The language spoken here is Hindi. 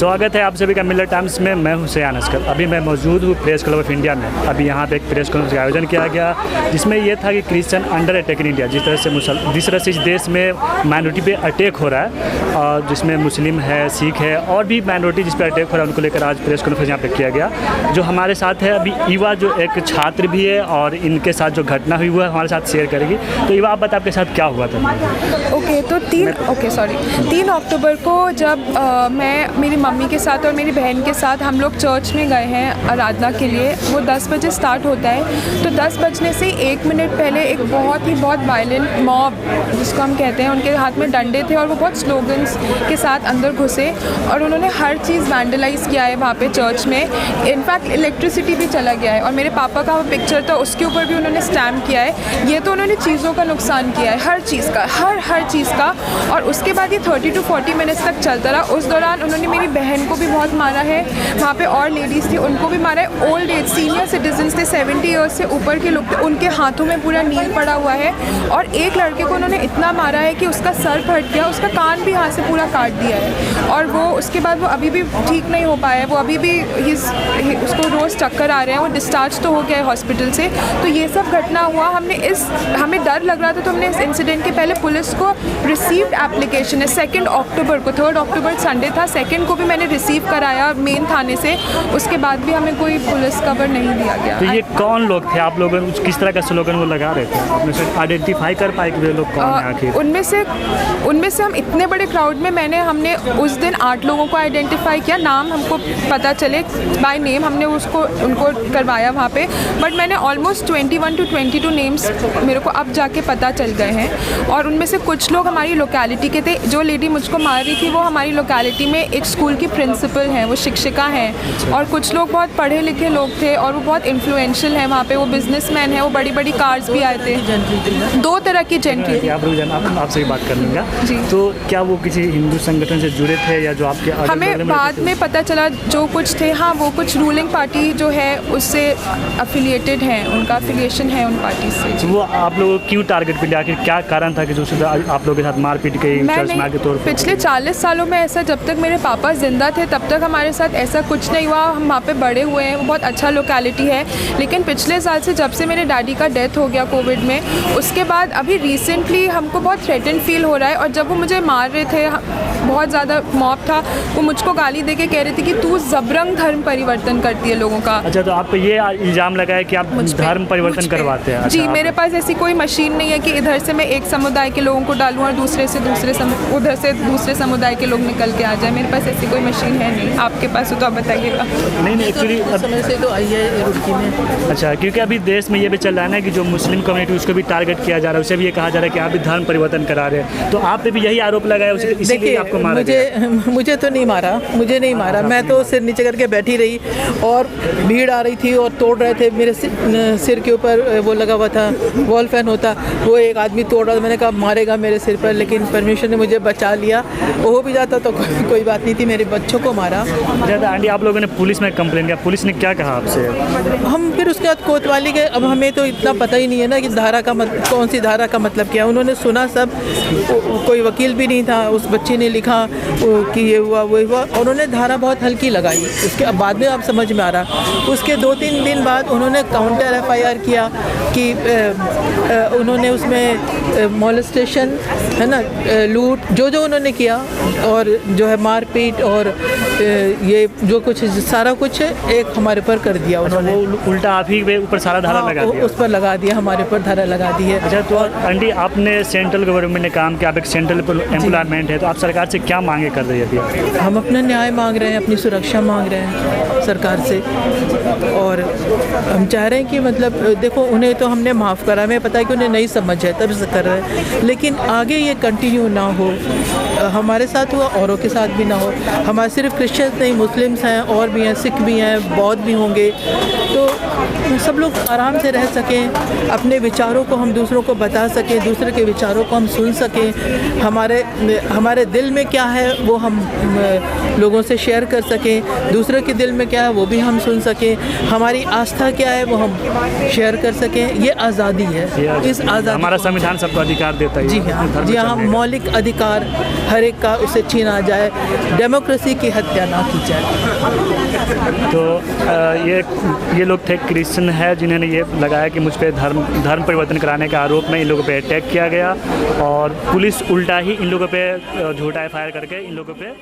स्वागत है आप सभी का मिलर टाइम्स में। मैं हूं सयान अस्कर। अभी मैं मौजूद हूं प्रेस क्लब ऑफ इंडिया में। अभी यहां पे एक प्रेस कॉन्फ्रेंस का आयोजन किया गया जिसमें यह था कि Christian under attack in India, जिस तरह से इस देश में माइनॉरिटी पे अटैक हो रहा है और जिसमें मुस्लिम है, सिख है और भी माइनॉरिटी जिस पर अटैक हो रहा है, उनको लेकर आज प्रेस कॉन्फ्रेंस यहाँ पे किया गया। जो हमारे साथ है अभी ईवा, जो एक छात्र भी है और इनके साथ जो घटना हुई हुआ है हमारे साथ शेयर करेगी। तो ईवा, आप बताए आपके साथ क्या हुआ था? तो 3 अक्टूबर को जब मैं मेरी मम्मी के साथ और मेरी बहन के साथ हम लोग चर्च में गए हैं आराधना के लिए। वो 10 बजे स्टार्ट होता है, तो 10 बजने से 1 मिनट पहले एक बहुत वायलेंट मॉब जिसको हम कहते हैं, उनके हाथ में डंडे थे और वो बहुत स्लोगन्स के साथ अंदर घुसे और उन्होंने हर चीज़ वैंडलाइज़ किया है वहाँ पे चर्च में। इनफैक्ट इलेक्ट्रिसिटी भी चला गया है और मेरे पापा का वो पिक्चर था उसके ऊपर भी उन्होंने स्टैम्प किया है। ये तो उन्होंने चीज़ों का नुकसान किया है, हर चीज़ का, हर चीज़ का। और उसके बाद ये 30 to 40 मिनट्स तक चलता रहा। उस दौरान उन्होंने मेरी बहन को भी बहुत मारा है, वहाँ पे और लेडीज़ थी उनको भी मारा है। ओल्ड एज सीनियर सिटीजन्स थे, 70 ईयर्स से ऊपर के लोग थे, उनके हाथों में पूरा नील पड़ा हुआ है। और एक लड़के को उन्होंने इतना मारा है कि उसका सर फट गया, उसका कान भी यहाँ से पूरा काट दिया है। और वो उसके बाद वो अभी भी ठीक नहीं हो पाया है, वो अभी भी उसको रोज़ चक्कर आ रहे हैं। वो डिस्चार्ज तो हो गया है हॉस्पिटल से। तो ये सब घटना हुआ। हमें डर लग रहा था, तो हमने इस इंसिडेंट के पहले पुलिस को रिसीव्ड एप्लीकेशन है 2 अक्टूबर को। 3 अक्टूबर संडे था, 2 को भी मैंने रिसीव कराया मेन थाने से। उसके बाद भी हमें कोई पुलिस कवर नहीं दिया गया। तो ये कौन लोग थे? आप लोग किस तरह का स्लोगन वो लगा रहे थे? आपने से आइडेंटिफाई कर पाए कि वे लोग कौन हैं आखिर? उनमें से हम इतने बड़े क्राउड में हमने उस दिन 8 लोगों को आइडेंटिफाई किया, नाम हमको पता चले बाय नेम, हमने उनको करवाया वहाँ पे। बट मैंने ऑलमोस्ट 21 to 22 नेम्स मेरे को अब जाके पता चल गए हैं। और उनमें से कुछ लोग हमारी लोकेलिटी के थे। जो लेडी मुझको मार रही थी वो हमारी लोकेलिटी में एक स्कूल की प्रिंसिपल हैं, वो शिक्षिका हैं। और कुछ लोग बहुत पढ़े लिखे लोग थे और वो बहुत इन्फ्लुएंशियल हैं वहाँ पे, वो बिजनेसमैन हैं, वो बड़ी बड़ी कार्स भी आए थे। 2 तरह की जेंट्री थी। आपसे ही बात कर लूँगा जी। तो क्या वो किसी हिंदू संगठन से जुड़े थे या जो आपके हमें बाद में पता चला जो कुछ थे, हाँ वो कुछ रूलिंग पार्टी जो है उससे अफिलिएटेड हैं, उनका अफिलिएशन है उन पार्टी से। तो वो आप लोगों को क्यों टारगेट पे लिया? आखिर क्या कारण था कि जो आप लोगों के साथ मारपीट के चर्च में आगे तौर पर? पिछले 40 सालों में ऐसा, जब तक मेरे पापा जिंदा थे तब तक हमारे साथ ऐसा कुछ नहीं हुआ। हम वहाँ पे बड़े हुए हैं, वो बहुत अच्छा लोकेलिटी है। लेकिन पिछले साल से जब से मेरे डैडी का डेथ हो गया कोविड में, उसके बाद अभी रिसेंटली हमको बहुत थ्रेटन फील हो रहा है। और जब वो मुझे मार रहे थे, बहुत ज़्यादा मॉब था, वो मुझको गाली दे के कह रही थी कि तू जबरंग धर्म परिवर्तन करती है लोगों का। अच्छा, तो आप पे ये इल्ज़ाम लगा है कि आप धर्म परिवर्तन करवाते हैं? जी, मेरे पास ऐसी कोई मशीन नहीं है कि इधर से मैं एक समुदाय के लोगों को डालूं और उधर से दूसरे समुदाय के लोग निकल के आ जाए। मेरे पास ऐसी कोई मशीन है नहीं। आपके पास हो तो आप बताइएगा। नहीं, एक्चुअली समय से तो आई है रुड़की में। अच्छा, क्योंकि अभी देश में ये भी चल रहा है ना कि जो मुस्लिम कम्युनिटी उसको भी टारगेट किया जा रहा है, उसे भी ये कहा जा रहा है कि आप भी धर्म परिवर्तन करा रहे हैं। तो आप पे भी यही आरोप लगाया, इसीलिए आपको मारा? मुझे तो नहीं मारा, मैं तो सिर नीचे करके बैठी रही और भीड़ आ रही थी और तोड़ रहे थे। मेरे सिर के ऊपर वो लगा हुआ था, वॉल फैन होता, वो एक आदमी तोड़ रहा था। मैंने कहा मारेगा मेरे सिर पर, लेकिन परमेश्वर ने मुझे बचा लिया। वो भी जाता तो कोई बात नहीं थी, मेरे बच्चों को मारा। ज़्यादा आंटी, आप लोगों ने पुलिस में कंप्लेन किया, पुलिस ने क्या कहा आपसे? हम फिर उसके बाद कोतवाली गए। अब हमें तो इतना पता ही नहीं है ना कि कौन सी धारा का मतलब क्या। उन्होंने सुना सब, कोई वकील भी नहीं था। उस बच्ची ने लिखा कि ये हुआ वो हुआ, और उन्होंने धारा बहुत हल्की लगाई। उसके बाद में आप समझ में आ रहा। उसके 2-3 दिन बाद उन्होंने काउंटर FIR किया कि उन्होंने उसमें मोलेस्टेशन है ना, लूट जो उन्होंने किया, और जो है मारपीट और ये जो कुछ सारा कुछ एक हमारे पर कर दिया उन्होंने। वो उल्टा आप ही ऊपर सारा धारा लगा दिया? उस पर लगा दिया, हमारे पर धारा लगा दी है। अच्छा, तो आंटी आपने सेंट्रल गवर्नमेंट ने काम किया, आप एक सेंट्रल एम्प्लॉयमेंट है, तो आप सरकार से क्या मांगे कर रही है अभी? हम अपना न्याय मांग रहे हैं, अपनी सुरक्षा मांग रहे हैं सरकार से। और हम चाह रहे हैं कि मतलब देखो, उन्हें तो हमने माफ़ करा, हमें पता है कि उन्हें नहीं समझ है तब से कर रहे हैं, लेकिन आगे ये कंटिन्यू ना हो। हमारे साथ हुआ, औरों के साथ भी ना हो। हमारे सिर्फ क्रिश्चियंस नहीं, मुस्लिम्स हैं और भी हैं, सिख भी हैं, बौद्ध भी होंगे। तो सब लोग आराम से रह सकें, अपने विचारों को हम दूसरों को बता सकें, दूसरे के विचारों को हम सुन सकें। हमारे दिल में क्या है वो हम लोगों से शेयर कर सकें, दूसरे के दिल में क्या है वो भी हम सुन सकें, हमारी आस्था क्या है वो हम शेयर कर सकें। ये आज़ादी है, इस आज़ादी हमारा संविधान सबको अधिकार देता है। जी हाँ, जी हाँ, चलने का। मौलिक अधिकार हर एक का उसे छीना जाए, डेमोक्रेसी की हत्या ना की जाए। तो ये लोग थे क्रिश्चियन है जिन्होंने ये लगाया कि मुझ पे धर्म परिवर्तन कराने के आरोप में इन लोगों पे अटैक किया गया और पुलिस उल्टा ही इन लोगों पे झूठा FIR करके इन लोगों पे